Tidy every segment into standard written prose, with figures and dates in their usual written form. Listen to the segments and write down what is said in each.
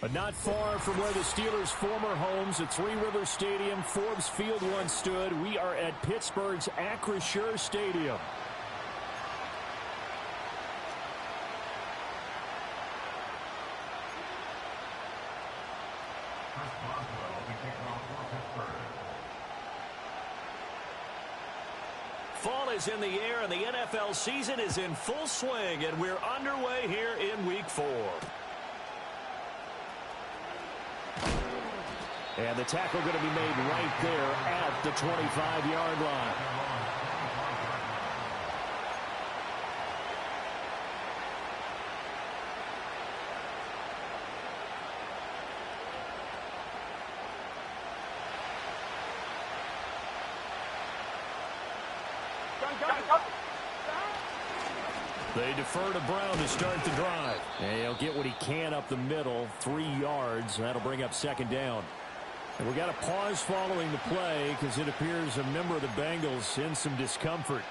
But not far from where the Steelers' former homes at Three Rivers Stadium, Forbes Field once stood, we are at Pittsburgh's Acrisure Stadium. Fall is in the air, and the NFL season is in full swing, and we're underway here in Week 4. And the tackle going to be made right there at the 25-yard line. They defer to Brown to start the drive. And he'll get what he can up the middle, 3 yards. That'll bring up second down. And we got a pause following the play because it appears a member of the Bengals in some discomfort.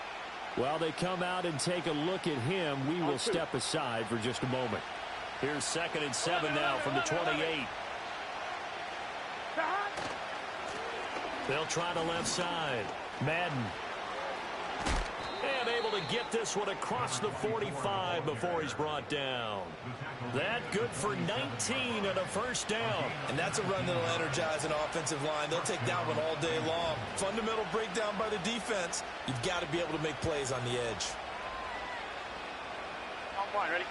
While they come out and take a look at him, we will step aside for just a moment. Here's 2nd and 7 now from the 28. They'll try the left side. Madden. And able to get this one across the 45 before he's brought down. That good for 19 and a first down. And that's a run that'll energize an offensive line. They'll take that one all day long. Fundamental breakdown by the defense. You've got to be able to make plays on the edge. Line, ready?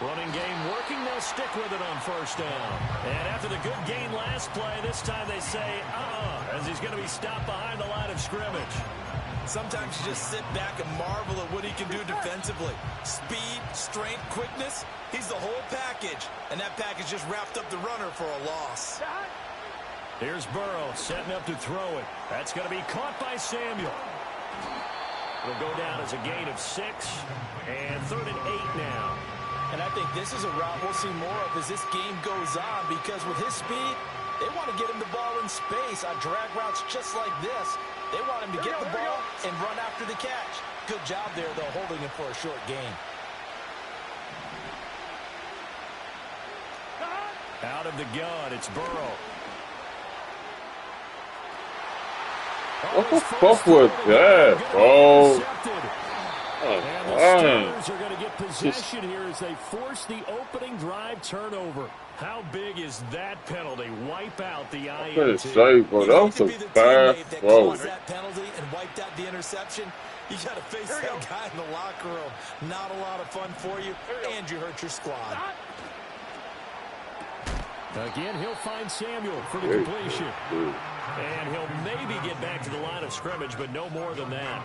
Running game working. They'll stick with it on first down. And after the good gain last play, this time they say, as he's going to be stopped behind the line of scrimmage. Sometimes you just sit back and marvel at what he can do defensively. Speed, strength, quickness. He's the whole package. And that package just wrapped up the runner for a loss. Here's Burrow setting up to throw it. That's going to be caught by Samuel. It'll go down as a gain of 6. And 3rd and 8 now. And I think this is a route we'll see more of as this game goes on, because with his speed, they want to get him the ball in space on drag routes just like this. They want him to get the ball and run after the catch. Good job there, though, holding him for a short gain. Out of the gun, it's Burrow. What the fuck was that, bro? And the Steelers are going to get possession here as they force the opening drive turnover. How big is that penalty? Wipe out the INT. I'm going to say, bro, that was a bad throw. That penalty and wiped out the interception. You got to face that guy in the locker room. Not a lot of fun for you, and you hurt your squad. Again, he'll find Samuel for the completion. And he'll maybe get back to the line of scrimmage, but no more than that.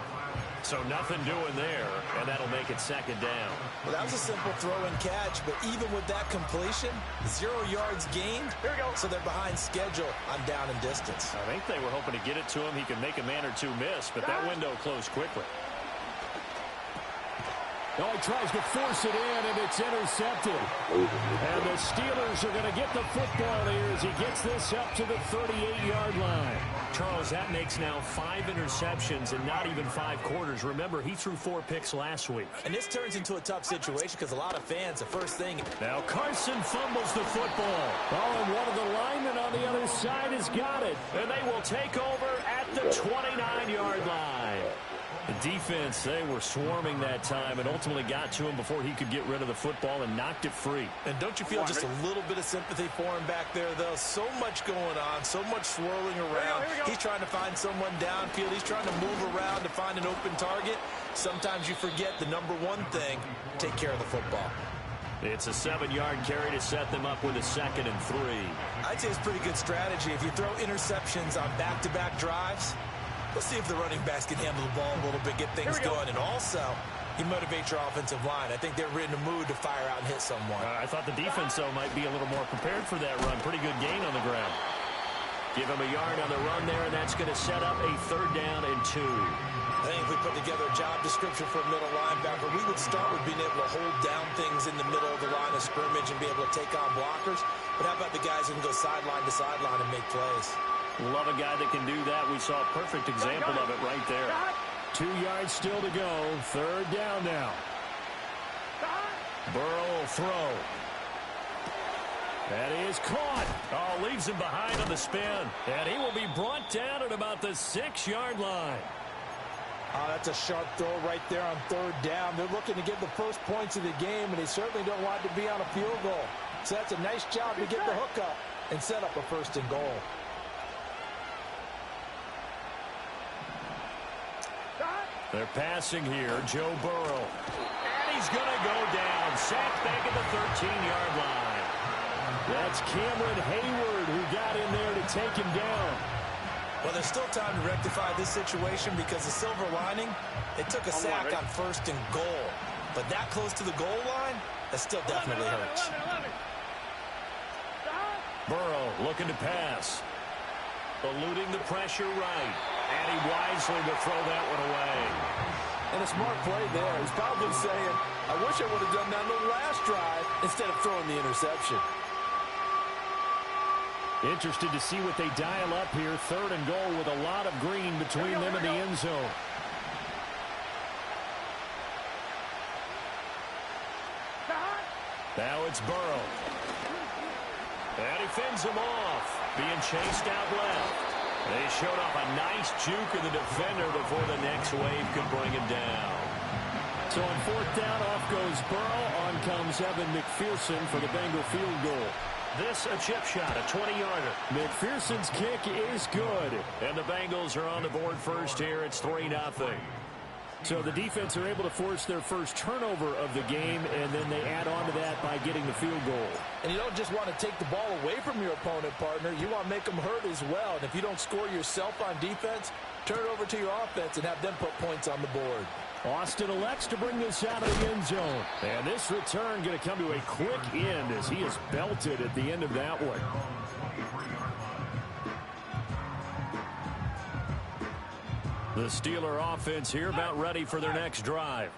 So nothing doing there, and that'll make it second down. Well, that was a simple throw and catch, but even with that completion, 0 yards gained, so they're behind schedule on down and distance. I think they were hoping to get it to him. He could make a man or two miss, but that window closed quickly. Oh, he tries to force it in, and it's intercepted. And the Steelers are going to get the football here as he gets this up to the 38-yard line. Charles, that makes now 5 interceptions in not even 5 quarters. Remember, he threw 4 picks last week. And this turns into a tough situation because a lot of fans, the first thing... Now Carson fumbles the football. Oh, and one of the linemen on the other side has got it. And they will take over at the 29-yard line. The defense, they were swarming that time and ultimately got to him before he could get rid of the football and knocked it free. And don't you feel just a little bit of sympathy for him back there, though? So much going on, so much swirling around. He's trying to find someone downfield. He's trying to move around to find an open target. Sometimes you forget the number one thing, take care of the football. It's a 7-yard carry to set them up with a 2nd and 3. I'd say it's pretty good strategy. If you throw interceptions on back-to-back drives, let's see if the running backs can handle the ball a little bit, get things going. And also, you motivate your offensive line. I think they're in a mood to fire out and hit someone. I thought the defense, though, might be a little more prepared for that run. Pretty good gain on the ground. Give him a yard on the run there, and that's going to set up a 3rd down and 2. I think if we put together a job description for a middle linebacker, we would start with being able to hold down things in the middle of the line of scrimmage and be able to take on blockers. But how about the guys who can go sideline to sideline and make plays? Love a guy that can do that. We saw a perfect example of it right there. 2 yards still to go. 3rd down now. Burrow will throw. And he is caught. Oh, leaves him behind on the spin. And he will be brought down at about the 6-yard line. Oh, that's a sharp throw right there on 3rd down. They're looking to get the first points of the game, and they certainly don't want to be on a field goal. So that's a nice job to get the hook up and set up a 1st and goal. They're passing here. Joe Burrow. And he's going to go down. Sacked back at the 13-yard line. That's Cameron Hayward who got in there to take him down. Well, there's still time to rectify this situation because the silver lining, they took a sack on 1st and goal. But that close to the goal line, that still definitely hurts. Burrow looking to pass. Eluding the pressure right. And he wisely will throw that one away. And a smart play there. He's probably saying, I wish I would have done that on the last drive instead of throwing the interception. Interested to see what they dial up here. 3rd and goal with a lot of green between them and the end zone. Now it's Burrow. And he fends him off. Being chased out left. They showed off a nice juke of the defender before the next wave could bring him down. So on 4th down, off goes Burrow. On comes Evan McPherson for the Bengal field goal. This a chip shot, a 20-yarder. McPherson's kick is good. And the Bengals are on the board first here. It's 3-0. So the defense are able to force their first turnover of the game, and then they add on to that by getting the field goal. And you don't just want to take the ball away from your opponent, partner. You want to make them hurt as well. And if you don't score yourself on defense, turn it over to your offense and have them put points on the board. Austin elects to bring this out of the end zone. And this return going to come to a quick end as he is belted at the end of that one. The Steeler offense here about ready for their next drive.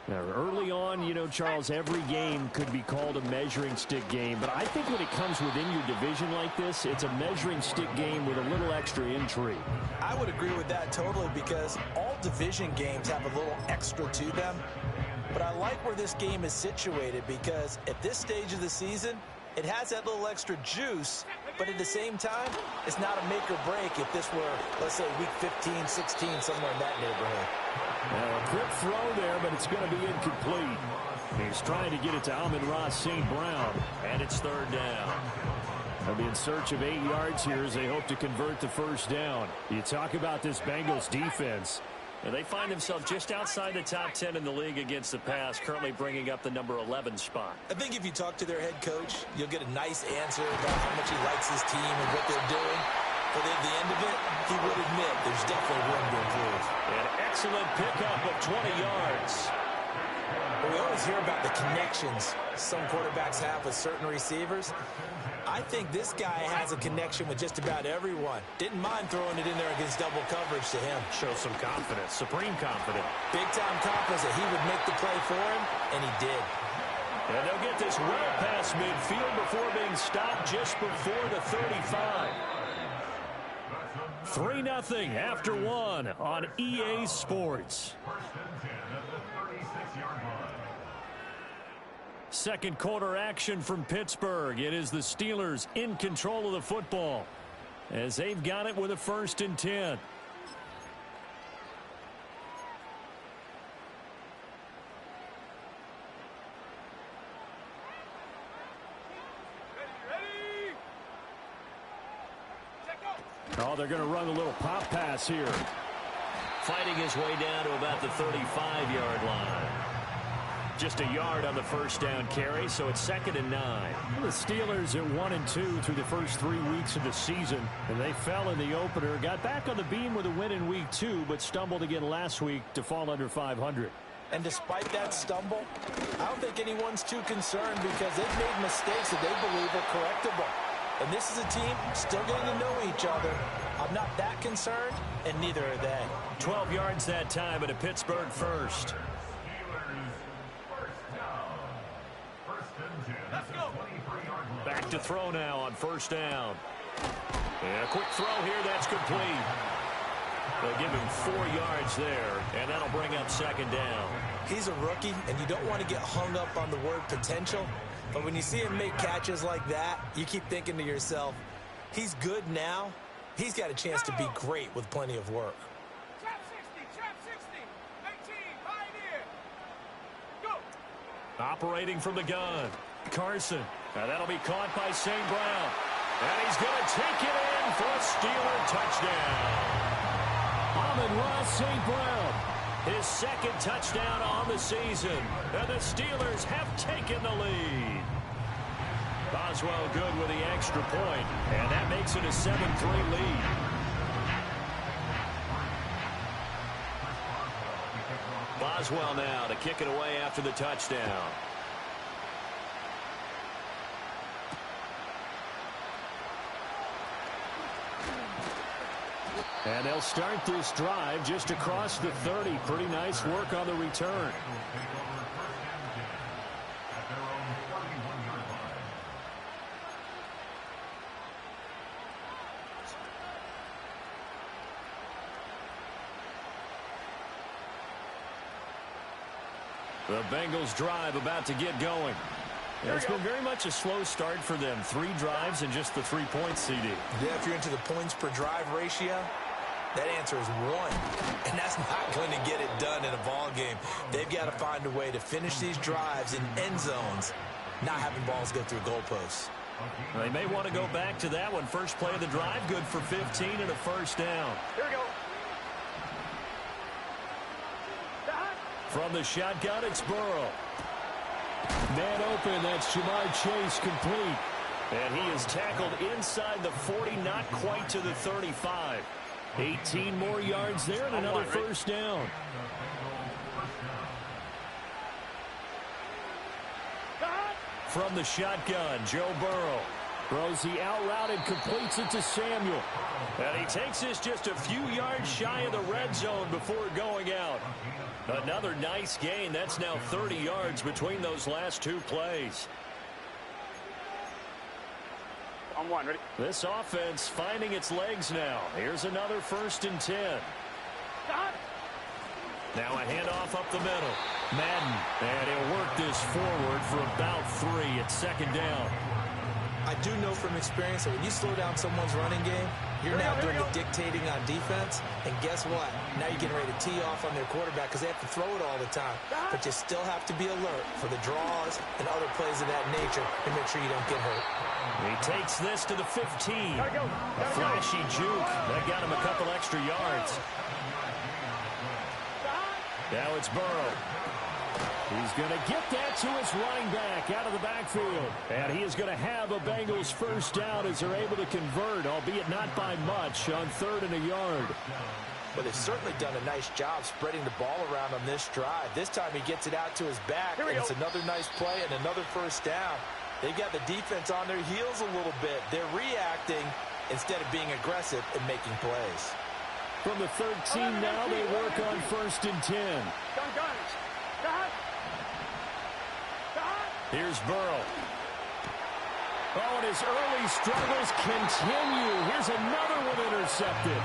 Now, early on, you know, Charles, every game could be called a measuring stick game. But I think when it comes within your division like this, it's a measuring stick game with a little extra intrigue. I would agree with that totally because all division games have a little extra to them. But I like where this game is situated because at this stage of the season, it has that little extra juice, but at the same time, it's not a make or break if this were, let's say, week 15, 16, somewhere in that neighborhood. Now, a quick throw there, but it's going to be incomplete. He's trying to get it to Amon-Ra St. Brown, and it's 3rd down. They'll be in search of 8 yards here as they hope to convert the 1st down. You talk about this Bengals defense. And they find themselves just outside the top 10 in the league against the pass, currently bringing up the number 11 spot. I think if you talk to their head coach, you'll get a nice answer about how much he likes his team and what they're doing. But at the end of it, he would admit there's definitely room to improve. An excellent pickup of 20 yards. But we always hear about the connections some quarterbacks have with certain receivers. I think this guy has a connection with just about everyone. Didn't mind throwing it in there against double coverage to him. Shows some confidence, supreme confidence. Big-time confidence that he would make the play for him, and he did. And they'll get this well past midfield before being stopped just before the 35. 3-0 after 1 on EA Sports. Second quarter action from Pittsburgh. It is the Steelers in control of the football as they've got it with a 1st and 10. Oh, they're going to run a little pop pass here. Fighting his way down to about the 35-yard line. Just a yard on the 1st down carry, so it's 2nd and 9. The Steelers at 1-2 through the first 3 weeks of the season, and they fell in the opener. Got back on the beam with a win in week 2, but stumbled again last week to fall under 500. And despite that stumble, I don't think anyone's too concerned because they've made mistakes that they believe are correctable. And this is a team still getting to know each other. I'm not that concerned, and neither are they. 12 yards that time at a Pittsburgh 1st. Back to throw now on 1st down. And a quick throw here, that's complete. They'll give him 4 yards there, and that'll bring up second down. He's a rookie, and you don't want to get hung up on the word potential. But when you see him make catches like that, you keep thinking to yourself, he's good now. He's got a chance to be great with plenty of work. Trap 60, 18, pioneer. Go. Operating from the gun. Carson. Now that'll be caught by St. Brown. And he's going to take it in for a Steeler touchdown. Amon-Ra St. Brown. His second touchdown on the season. And the Steelers have taken the lead. Boswell good with the extra point. And that makes it a 7-3 lead. Boswell now to kick it away after the touchdown. And they'll start this drive just across the 30. Pretty nice work on the return. The Bengals drive about to get going. It's been very much a slow start for them. 3 drives and just the 3 points, CD. Yeah, if you're into the points per drive ratio, that answer is 1. And that's not going to get it done in a ball game. They've got to find a way to finish these drives in end zones, not having balls go through goalposts. They may want to go back to that one. First play of the drive, good for 15 and a first down. Here we go. From the shotgun, it's Burrow. Man open, that's Jamar Chase complete. And he is tackled inside the 40, not quite to the 35. 18 more yards there and another first down. From the shotgun, Joe Burrow. Throws the out route and completes it to Samuel. And he takes this just a few yards shy of the red zone before going out. Another nice gain. That's now 30 yards between those last 2 plays. On 1, ready? This offense finding its legs now. Here's another 1st and 10. Now a handoff up the middle. Madden. And he'll work this forward for about 3 at second down. I do know from experience that when you slow down someone's running game, you're now doing the dictating on defense. And guess what? Now you're getting ready to tee off on their quarterback because they have to throw it all the time. But you still have to be alert for the draws and other plays of that nature to make sure you don't get hurt. He takes this to the 15. A flashy juke. That got him a couple extra yards. Now it's Burrow. He's going to get that to his running back out of the backfield. And he is going to have a Bengals first down as they're able to convert, albeit not by much, on 3rd and a yard. But they've certainly done a nice job spreading the ball around on this drive. This time he gets it out to his back, and it's another nice play and another first down. They've got the defense on their heels a little bit. They're reacting instead of being aggressive and making plays. From the 13 now, they work on 1st and 10. Here's Burrow. Oh, and his early struggles continue. Here's another one intercepted.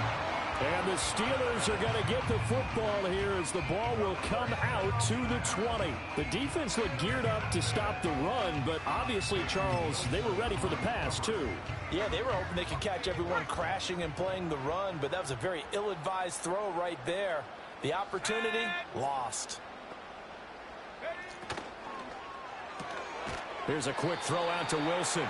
And the Steelers are going to get the football here as the ball will come out to the 20. The defense looked geared up to stop the run, but obviously, Charles, they were ready for the pass, too. Yeah, they were hoping they could catch everyone crashing and playing the run, but that was a very ill-advised throw right there. The opportunity, lost. Here's a quick throw out to Wilson.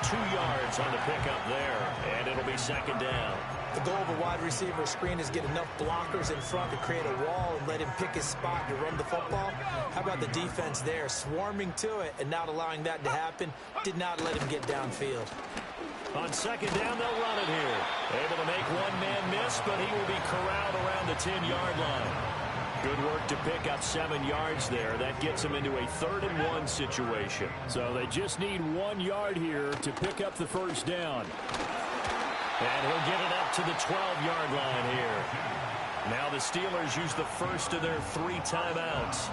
2 yards on the pickup there, and it'll be second down. The goal of a wide receiver screen is get enough blockers in front to create a wall and let him pick his spot to run the football. How about the defense there, swarming to it and not allowing that to happen? Did not let him get downfield. On second down, they'll run it here. Able to make one man miss, but he will be corralled around the 10-yard line. Good work to pick up 7 yards there. That gets him into a 3rd and 1 situation. So they just need 1 yard here to pick up the first down. And he'll get it up to the 12-yard line here. Now the Steelers use the first of their 3 timeouts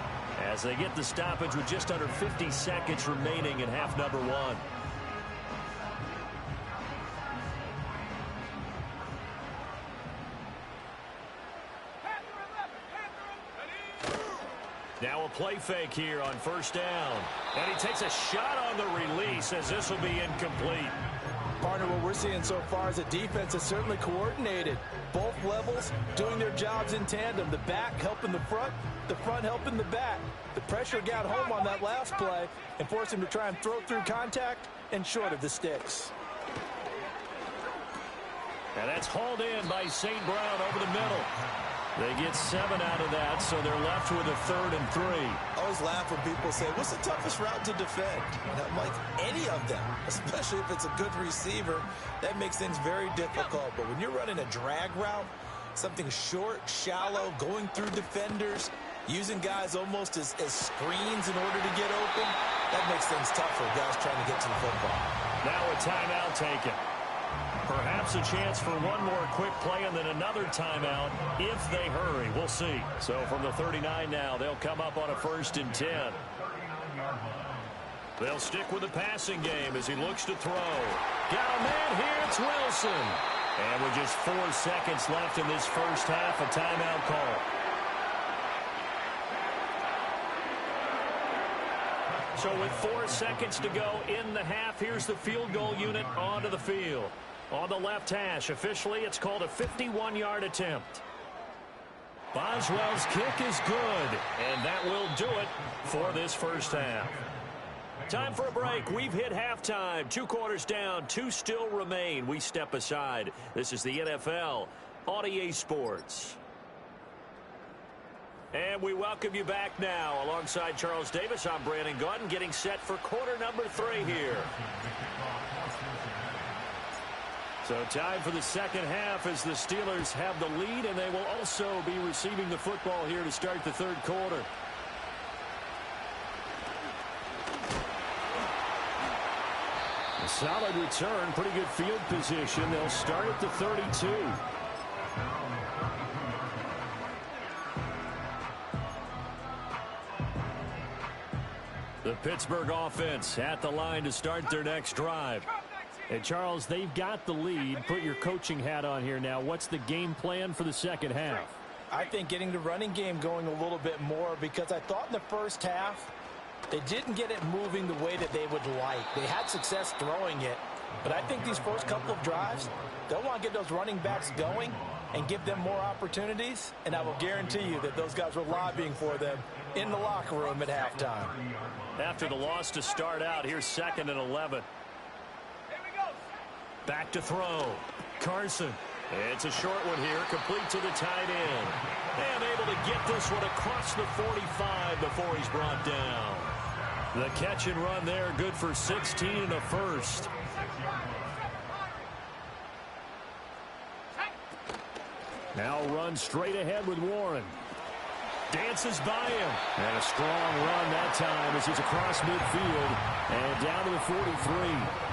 as they get the stoppage with just under 50 seconds remaining in half number 1. Now a play fake here on first down. And he takes a shot on the release as this will be incomplete. Partner, what we're seeing so far is a defense that's certainly coordinated. Both levels doing their jobs in tandem. The back helping the front helping the back. The pressure got home on that last play and forced him to try and throw through contact and short of the sticks. And that's hauled in by St. Brown over the middle. They get 7 out of that, so they're left with a 3rd and 3. I always laugh when people say, what's the toughest route to defend? And I'm like, any of them, especially if it's a good receiver. That makes things very difficult. But when you're running a drag route, something short, shallow, going through defenders, using guys almost as screens in order to get open, that makes things tough for guys trying to get to the football. Now a timeout taken. Perhaps a chance for one more quick play and then another timeout if they hurry. We'll see. So from the 39 now, they'll come up on a 1st and 10. They'll stick with the passing game as he looks to throw. Got a man here. It's Wilson. And with just 4 seconds left in this first half, a timeout call. So with 4 seconds to go in the half, here's the field goal unit onto the field. On the left hash, officially, it's called a 51-yard attempt. Boswell's kick is good, and that will do it for this first half. Time for a break. We've hit halftime. 2 quarters down, 2 still remain. We step aside. This is the NFL on EA Sports. And we welcome you back now. Alongside Charles Davis, I'm Brandon Gaudin, getting set for quarter number 3 here. So time for the second half as the Steelers have the lead, and they will also be receiving the football here to start the 3rd quarter. A solid return, pretty good field position. They'll start at the 32. The Pittsburgh offense at the line to start their next drive. And Charles, they've got the lead. Put your coaching hat on here now. What's the game plan for the second half? I think getting the running game going a little bit more, because I thought in the first half they didn't get it moving the way that they would like. They had success throwing it, but I think these first couple of drives, they'll want to get those running backs going and give them more opportunities, and I will guarantee you that those guys were lobbying for them in the locker room at halftime. After the loss to start out, here's 2nd and 11. Back to throw. Carson. It's a short one here, complete to the tight end. And able to get this one across the 45 before he's brought down. The catch and run there, good for 16 and a first. Now run straight ahead with Warren. Dances by him. And a strong run that time as he's across midfield and down to the 43.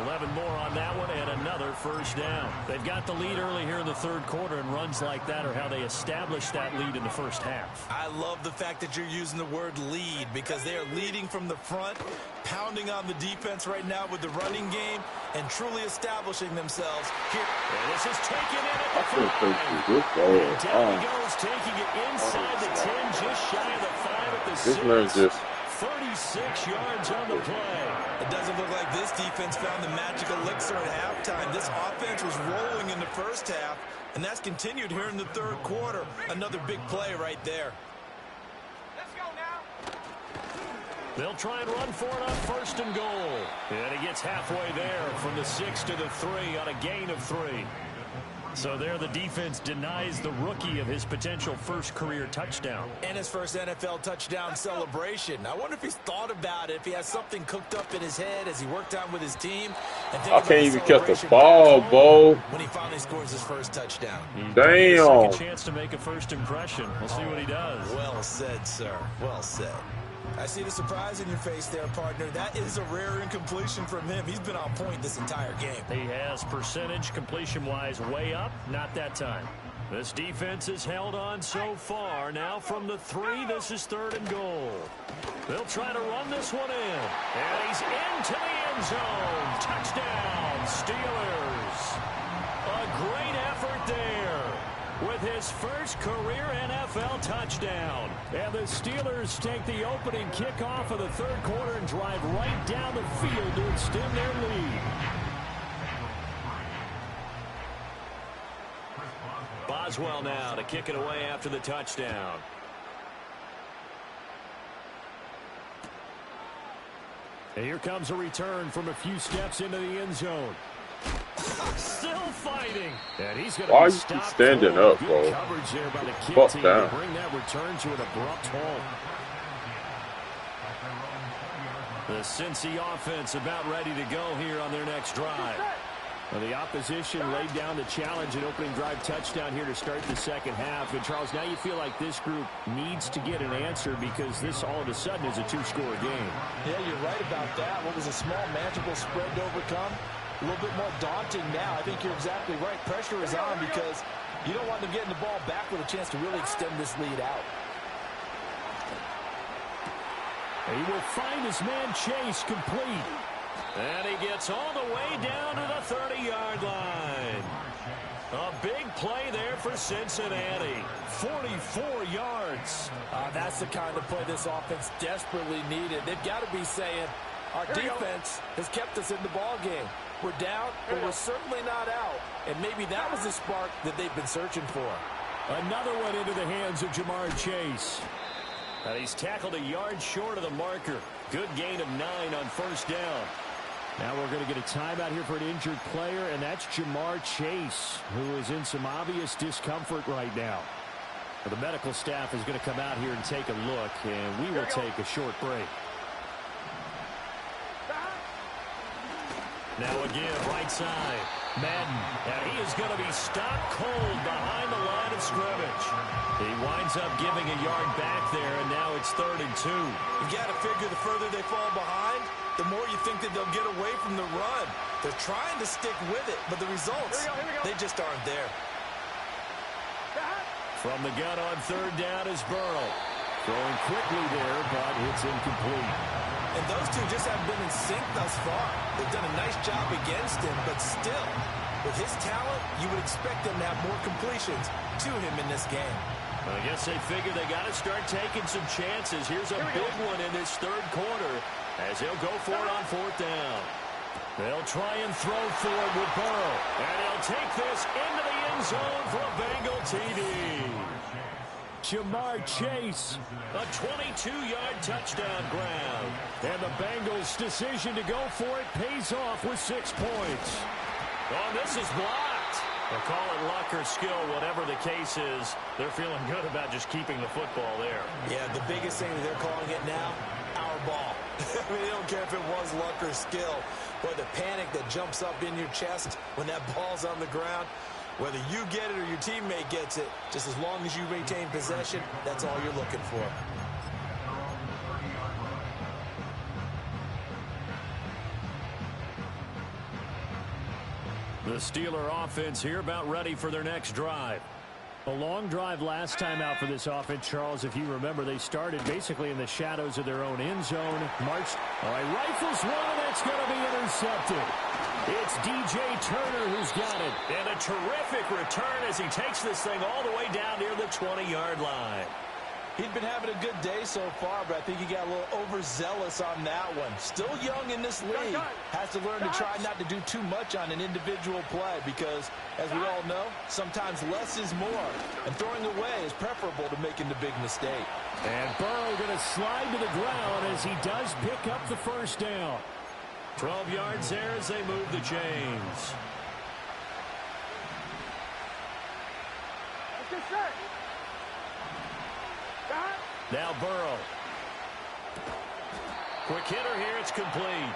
11 more on that one and another first down. They've got the lead early here in the 3rd quarter, and runs like that are how they established that lead in the first half. I love the fact that you're using the word lead, because they are leading from the front, pounding on the defense right now with the running game, and truly establishing themselves here. And this is taken in at the 5. And down he goes, taking it inside the 10, just shy of the 5 at the 6. This man just 36 yards on the play. It doesn't look like this defense found the magic elixir at halftime. This offense was rolling in the first half, and that's continued here in the 3rd quarter. Another big play right there. Let's go now. They'll try and run for it on 1st and goal. And he gets halfway there from the 6 to the 3 on a gain of 3. So there the defense denies the rookie of his potential first career touchdown. And his first NFL touchdown celebration. I wonder if he's thought about it, if he has something cooked up in his head as he worked on with his team. I can't even catch the ball, Bo. When he finally scores his first touchdown. Damn. Second chance to make a first impression. We'll see what he does. Well said, sir. Well said. I see the surprise in your face there, partner. That is a rare incompletion from him. He's been on point this entire game. He has percentage completion-wise way up. Not that time. This defense has held on so far. Now from the 3, this is 3rd and goal. They'll try to run this one in. And he's into the end zone. Touchdown, Steelers. A great effort there. with his first career NFL touchdown. And the Steelers take the opening kickoff of the third quarter and drive right down the field to extend their lead. Boswell now to kick it away after the touchdown. And here comes a return from a few steps into the end zone. Still fighting. And he's going to be stopped. Why are you standing up, bro? Good coverage there by the kick team to bring that return to an abrupt halt. The Cincy offense about ready to go here on their next drive. Well, the opposition laid down the challenge and opening drive touchdown here to start the second half. And, Charles, now you feel like this group needs to get an answer because this all of a sudden is a two-score game. Yeah, you're right about that. What was a small, manageable spread to overcome? A little bit more daunting now. I think you're exactly right. Pressure is on because you don't want them getting the ball back with a chance to really extend this lead out. He will find his man Chase complete. And he gets all the way down to the 30-yard line. A big play there for Cincinnati. 44 yards. That's the kind of play this offense desperately needed. They've got to be saying, our defense has kept us in the ball game. We're down, but we're certainly not out. And maybe that was the spark that they've been searching for. Another one into the hands of Jamar Chase. And he's tackled a yard short of the marker. Good gain of 9 on first down. Now we're going to get a timeout here for an injured player, and that's Jamar Chase, who is in some obvious discomfort right now. The medical staff is going to come out here and take a look, and we will take a short break. Now again, right side, Madden, and he is going to be stopped cold behind the line of scrimmage. He winds up giving a yard back there, and now it's 3rd and 2. You got to figure the further they fall behind, the more you think that they'll get away from the run. They're trying to stick with it, but the results, they just aren't there. From the gun on 3rd down is Burrow. Throwing quickly there, but it's incomplete. And those two just haven't been in sync thus far. They've done a nice job against him, but still, with his talent, you would expect them to have more completions to him in this game. I guess they figure they got to start taking some chances. Here's a big one in this third quarter as he'll go for it on 4th down. They'll try and throw for it with Burrow. And he'll take this into the end zone for a Bengal TD. Jamar Chase, a 22-yard touchdown grab. And the Bengals' decision to go for it pays off with 6 points. Oh, this is blocked. They'll call it luck or skill, whatever the case is. They're feeling good about just keeping the football there. Yeah, the biggest thing that they're calling it now, our ball. I mean, they don't care if it was luck or skill, or the panic that jumps up in your chest when that ball's on the ground. Whether you get it or your teammate gets it, just as long as you maintain possession, that's all you're looking for. The Steeler offense here about ready for their next drive. A long drive last time out for this offense, Charles. If you remember, they started basically in the shadows of their own end zone. Marched. All right, rifles one, and that's going to be intercepted. It's DJ Turner who's got it. And a terrific return as he takes this thing all the way down near the 20-yard line. He'd been having a good day so far, but I think he got a little overzealous on that one. Still young in this league. Has to learn to try not to do too much on an individual play because, as we all know, sometimes less is more. And throwing away is preferable to making the big mistake. And Burrow going to slide to the ground as he does pick up the first down. 12 yards there as they move the chains. Now Burrow. Quick hitter here, it's complete.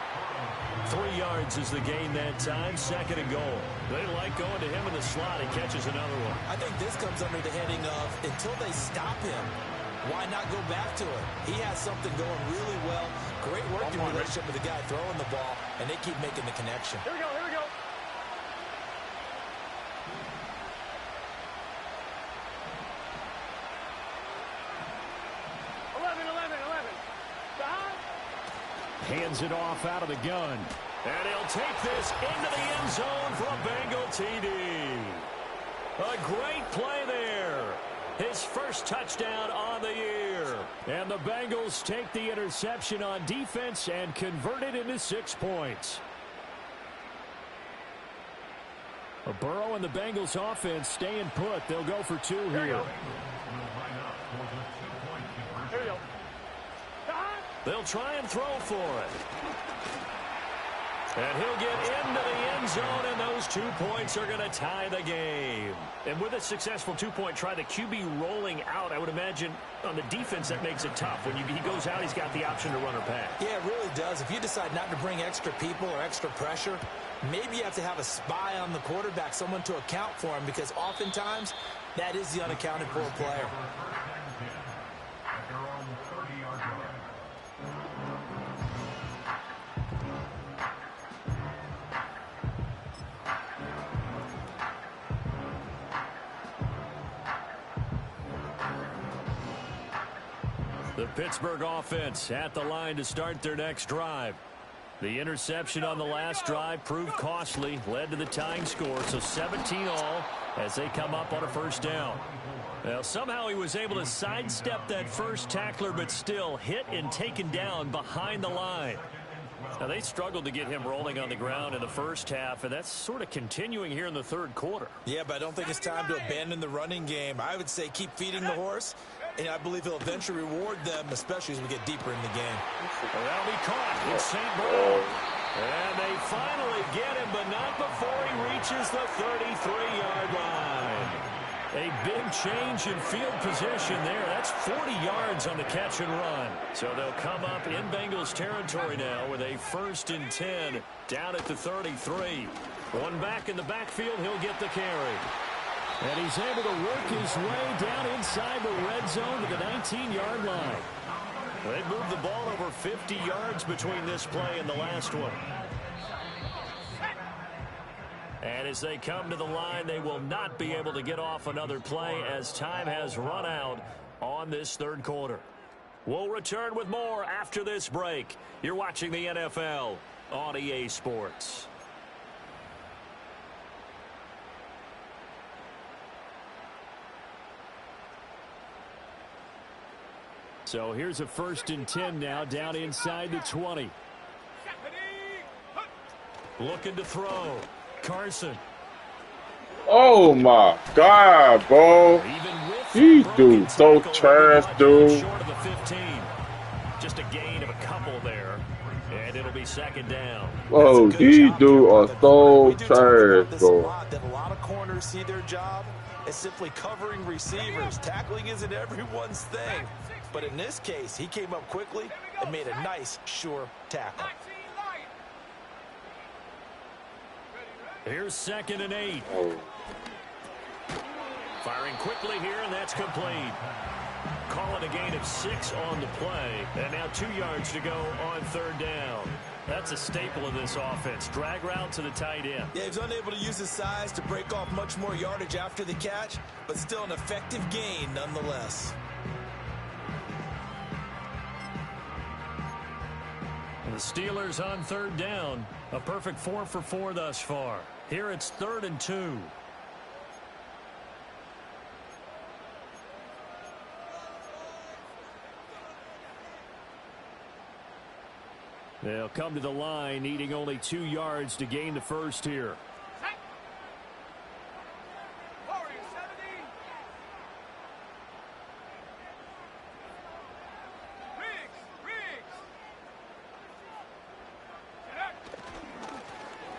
3 yards is the gain that time, 2nd and goal. They like going to him in the slot. He catches another one. I think this comes under the heading of until they stop him, why not go back to it? He has something going really well. Great working relationship with the guy throwing the ball, and they keep making the connection. Here we go, here we go. Hands it off out of the gun. And he'll take this into the end zone for a Bengal TD. A great play there. His first touchdown on the year. And the Bengals take the interception on defense and convert it into 6 points. Burrow and the Bengals offense staying put. They'll go for 2 here. They'll try and throw for it. And he'll get into the end zone, and those 2 points are going to tie the game. And with a successful 2-point try, the QB rolling out, I would imagine on the defense that makes it tough. When he goes out, he's got the option to run or pass. Yeah, it really does. If you decide not to bring extra people or extra pressure, maybe you have to have a spy on the quarterback, someone to account for him, because oftentimes that is the unaccounted for player. The Pittsburgh offense at the line to start their next drive. The interception on the last drive proved costly, led to the tying score, so 17 all as they come up on a first down. Now, somehow he was able to sidestep that first tackler, but still hit and taken down behind the line. Now, they struggled to get him rolling on the ground in the first half, and that's sort of continuing here in the third quarter. Yeah, but I don't think it's time to abandon the running game. I would say keep feeding the horse, and I believe he'll eventually reward them, especially as we get deeper in the game. That'll be caught. It's St. Brown. And they finally get him, but not before he reaches the 33-yard line. A big change in field position there. That's 40 yards on the catch and run. So they'll come up in Bengals territory now with a 1st and 10 down at the 33. One back in the backfield, he'll get the carry. And he's able to work his way down inside the red zone to the 19-yard line. They moved the ball over 50 yards between this play and the last one. And as they come to the line, they will not be able to get off another play as time has run out on this third quarter. We'll return with more after this break. You're watching the NFL on EA Sports. So here's a 1st and 10 now down inside the 20. Looking to throw. Carson. Oh my God, bro. He dude so trash, dude. Short of the 15. Just a gain of a couple there. And it'll be 2nd down. Oh, these dudes are so trash, bro. That a lot of corners see their job as simply covering receivers. Tackling isn't everyone's thing. But in this case, he came up quickly and made a nice, sure tackle. Here's 2nd and 8. Firing quickly here, and that's complete. Call it a gain of 6 on the play. And now 2 yards to go on 3rd down. That's a staple of this offense. Drag route to the tight end. Yeah, he's unable to use his size to break off much more yardage after the catch, but still an effective gain nonetheless. The Steelers on 3rd down. A perfect 4 for 4 thus far. Here it's 3rd and 2. They'll come to the line, needing only 2 yards to gain the first here.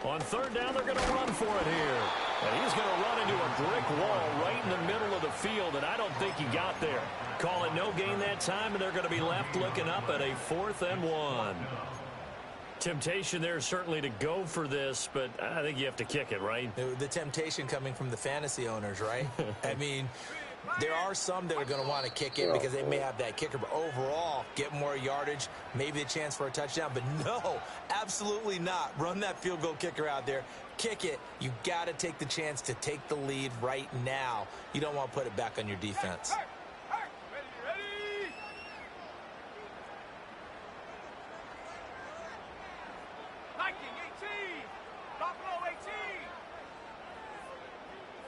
On 3rd down, they're going to run for it here. And he's going to run into a brick wall right in the middle of the field, and I don't think he got there. Call it no gain that time, and they're going to be left looking up at a 4th and 1. Temptation there certainly to go for this, but I think you have to kick it, right? The temptation coming from the fantasy owners, right? I mean, there are some that are going to want to kick it because they may have that kicker, but overall, get more yardage, maybe a chance for a touchdown. But no, absolutely not. Run that field goal kicker out there. Kick it. You got to take the chance to take the lead right now. You don't want to put it back on your defense. Buffalo 18.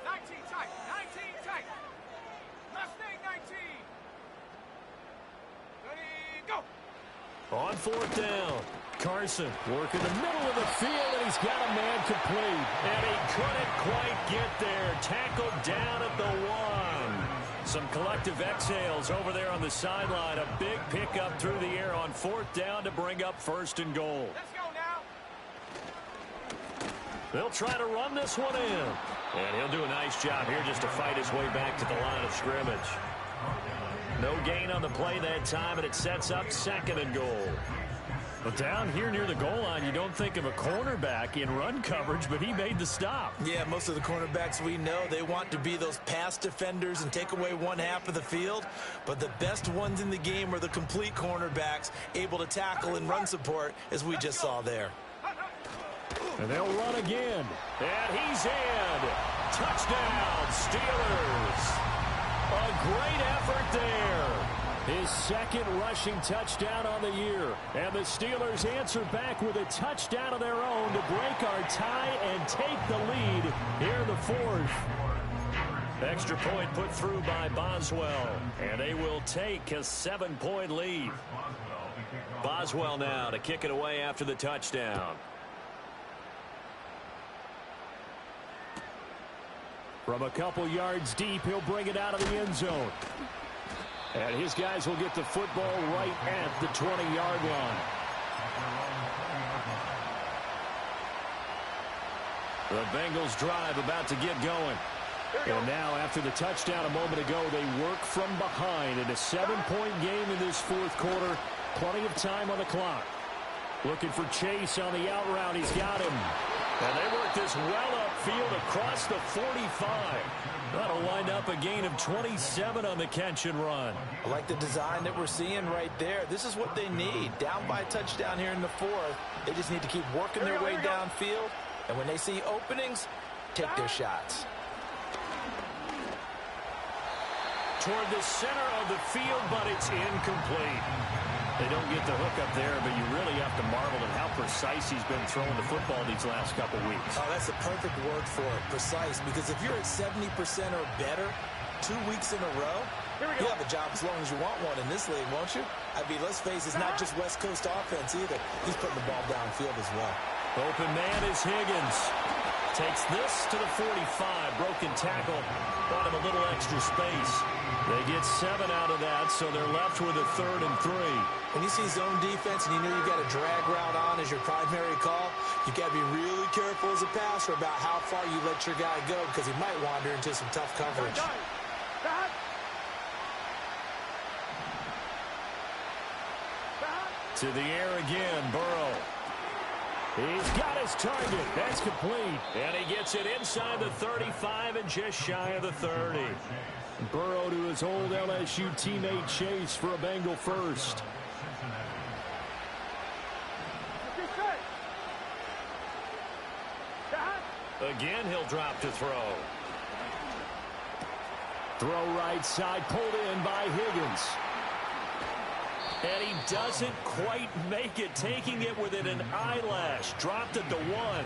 19 tight. Go. On fourth down, Carson working the middle of the field, and he's got a man complete. And he couldn't quite get there. Tackled down at the 1. Some collective exhales over there on the sideline. A big pickup through the air on fourth down to bring up first and goal. Let's go now. They'll try to run this one in. And he'll do a nice job here just to fight his way back to the line of scrimmage. No gain on the play that time, and it sets up second and goal. But down here near the goal line, you don't think of a cornerback in run coverage, but he made the stop. Yeah, most of the cornerbacks we know, they want to be those pass defenders and take away one half of the field. But the best ones in the game are the complete cornerbacks, able to tackle and run support, as we just saw there. And they'll run again. And he's in. Touchdown, Steelers. A great effort there. His second rushing touchdown on the year. And the Steelers answer back with a touchdown of their own to break our tie and take the lead here in the fourth. Extra point put through by Boswell. And they will take a 7-point lead. Boswell now to kick it away after the touchdown. From a couple yards deep, he'll bring it out of the end zone. And his guys will get the football right at the 20-yard line. The Bengals drive about to get going. And now, after the touchdown a moment ago, they work from behind in a 7-point game in this fourth quarter. Plenty of time on the clock. Looking for Chase on the out route. He's got him. And they work this well upfield across the 45. That'll wind up a gain of 27 on the catch and run. I like the design that we're seeing right there. This is what they need. Down by a touchdown here in the fourth. They just need to keep working their way downfield. And when they see openings, take their shots. Toward the center of the field, but it's incomplete. They don't get the hook up there, but you really have to marvel at how precise he's been throwing the football these last couple weeks. Oh, that's the perfect word for it, precise. Because if you're at 70% or better 2 weeks in a row, you'll have a job as long as you want one in this league, won't you? I mean, let's face it, it's not just West Coast offense either. He's putting the ball downfield as well. Open man is Higgins. Takes this to the 45. Broken tackle. Bought him a little extra space. They get 7 out of that, so they're left with a 3rd and 3. When you see zone defense and you know you've got a drag route on as your primary call, you got to be really careful as a passer about how far you let your guy go because he might wander into some tough coverage. To the air again, Burrow. He's got his target. That's complete. And he gets it inside the 35 and just shy of the 30. Burrow to his old LSU teammate Chase for a Bengal first. Again, he'll drop to throw. Throw right side, pulled in by Higgins. And he doesn't quite make it, taking it within an eyelash. Dropped at the 1.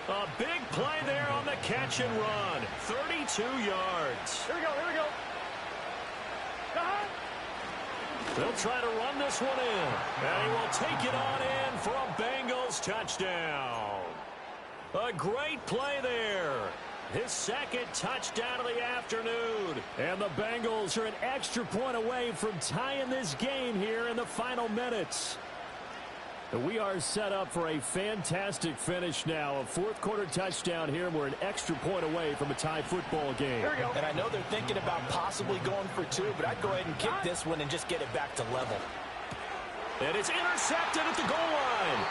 A big play there on the catch and run. 32 yards. Here we go, here we go. They'll try to run this one in. And he will take it on in for a Bengals touchdown. A great play there. His second touchdown of the afternoon. And the Bengals are an extra point away from tying this game here in the final minutes. We are set up for a fantastic finish now. A fourth quarter touchdown here. We're an extra point away from a tie football game. And I know they're thinking about possibly going for 2, but I'd go ahead and kick this one and just get it back to level. And it's intercepted at the goal line.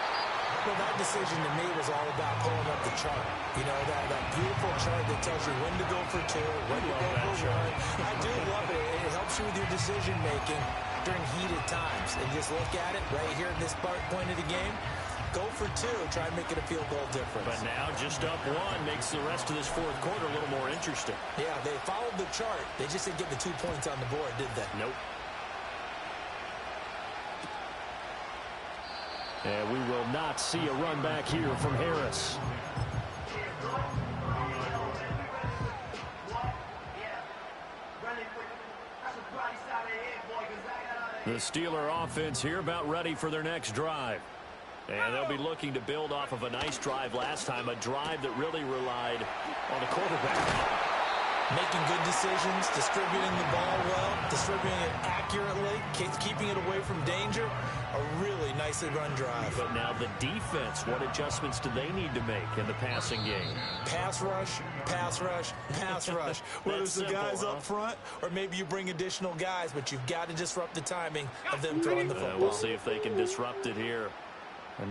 Well, that decision to me was all about pulling up the chart. You know, that beautiful chart that tells you when to go for 2, when to go for 1. I do love it. It helps you with your decision-making during heated times. And just look at it right here in this point of the game. Go for 2. Try and make it a field goal difference. But now just up 1 makes the rest of this fourth quarter a little more interesting. Yeah, they followed the chart. They just didn't get the 2 points on the board, did they? Nope. And we will not see a run back here from Harris. The Steeler offense here about ready for their next drive. And they'll be looking to build off of a nice drive last time, a drive that really relied on the quarterback. Making good decisions, distributing the ball well, distributing it accurately, keeping it away from danger. A really nicely run drive. But now the defense, what adjustments do they need to make in the passing game? Pass rush, pass rush, pass rush. Whether it's the guys up front or maybe you bring additional guys, but you've got to disrupt the timing of them throwing the football. We'll see if they can disrupt it here.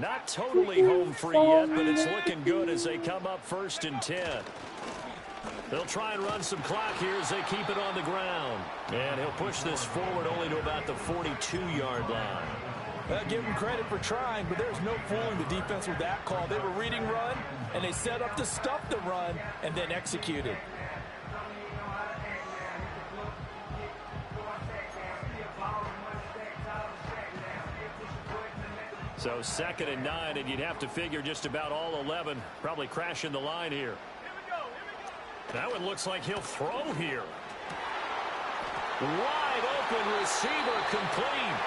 Not totally home free yet, but it's looking good as they come up 1st and 10. They'll try and run some clock here as they keep it on the ground. And he'll push this forward only to about the 42-yard line. Give them credit for trying, but there's no fooling the defense with that call. They were reading run, and they set up to stuff the run and then executed. So 2nd and 9, and you'd have to figure just about all 11 probably crashing the line here. That one looks like he'll throw here. Wide open receiver complete.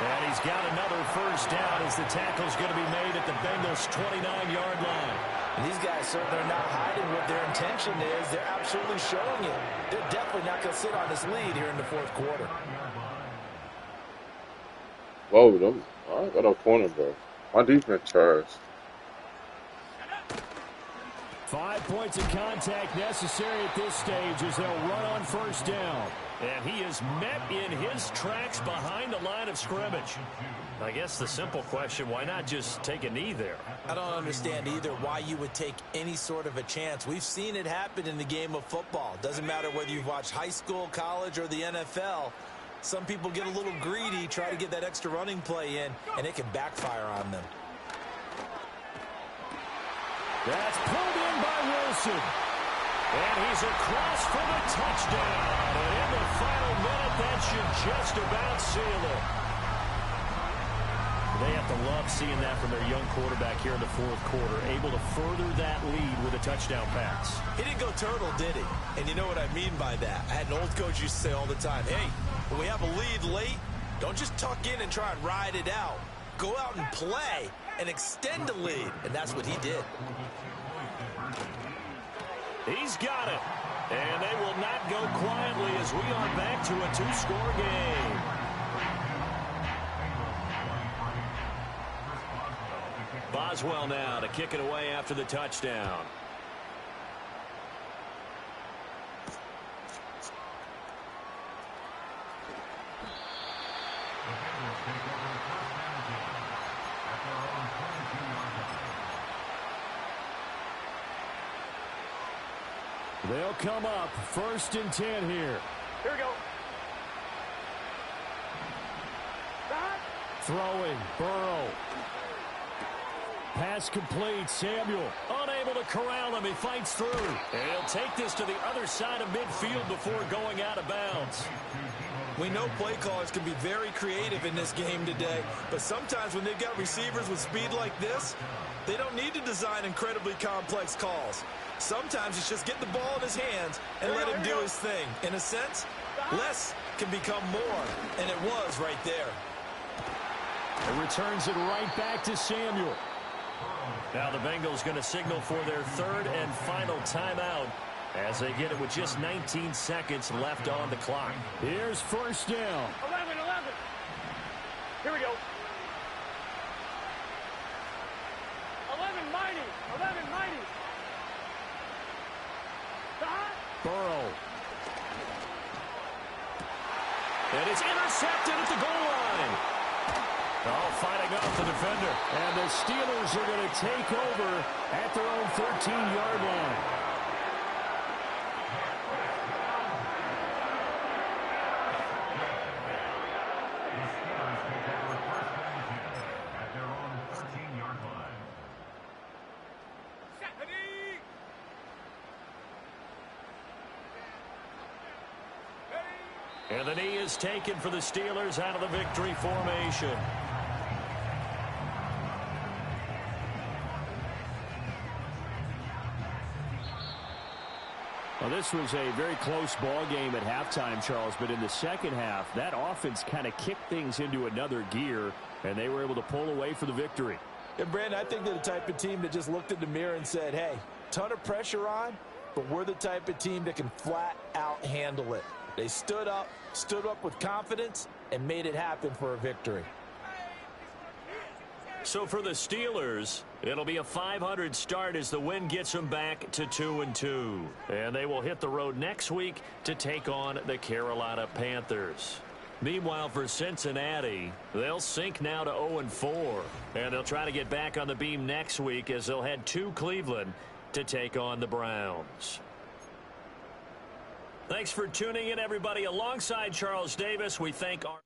And he's got another 1st down as the tackle's going to be made at the Bengals' 29-yard line. And these guys certainly are not hiding what their intention is. They're absolutely showing it. They're definitely not going to sit on this lead here in the 4th quarter. Whoa, I got a corner, bro. My defense charged. 5 points of contact necessary at this stage as they'll run on 1st down. And he is met in his tracks behind the line of scrimmage. I guess the simple question, why not just take a knee there? I don't understand either why you would take any sort of a chance. We've seen it happen in the game of football. Doesn't matter whether you've watched high school, college, or the NFL. Some people get a little greedy, try to get that extra running play in, and it can backfire on them. That's pulled in by Wilson. And he's across for the touchdown. And in the final minute, that should just about seal it. They have to love seeing that from their young quarterback here in the 4th quarter, able to further that lead with a touchdown pass. He didn't go turtle, did he? And you know what I mean by that. I had an old coach used to say all the time, hey, when we have a lead late, don't just tuck in and try and ride it out. Go out and play and extend the lead. And that's what he did. He's got it. And they will not go quietly as we are back to a 2-score game. Boswell now to kick it away after the touchdown. They'll come up 1st and 10 here. Here we go. Throwing, Burrow. Pass complete, Samuel unable to corral him. He fights through. And he'll take this to the other side of midfield before going out of bounds. We know play callers can be very creative in this game today, but sometimes when they've got receivers with speed like this, they don't need to design incredibly complex calls. Sometimes it's just get the ball in his hands and let him do his thing. In a sense, less can become more, and it was right there. It returns it right back to Samuel. Now the Bengals going to signal for their 3rd and final timeout as they get it with just 19 seconds left on the clock. Here's 1st down. 11. Here we go. 11 mighty. Burrow. And it's intercepted at the goal line. Oh, fighting off the defender. And the Steelers are going to take over at their own 13-yard line. And the knee is taken for the Steelers out of the victory formation. Well, this was a very close ball game at halftime, Charles, but in the second half, that offense kind of kicked things into another gear, and they were able to pull away for the victory. And, Brandon, I think they're the type of team that just looked in the mirror and said, hey, ton of pressure on, but we're the type of team that can flat out handle it. They stood up with confidence, and made it happen for a victory. So for the Steelers, it'll be a .500 start as the win gets them back to 2-2. And they will hit the road next week to take on the Carolina Panthers. Meanwhile, for Cincinnati, they'll sink now to 0-4. And they'll try to get back on the beam next week as they'll head to Cleveland to take on the Browns. Thanks for tuning in, everybody. Alongside Charles Davis, we thank our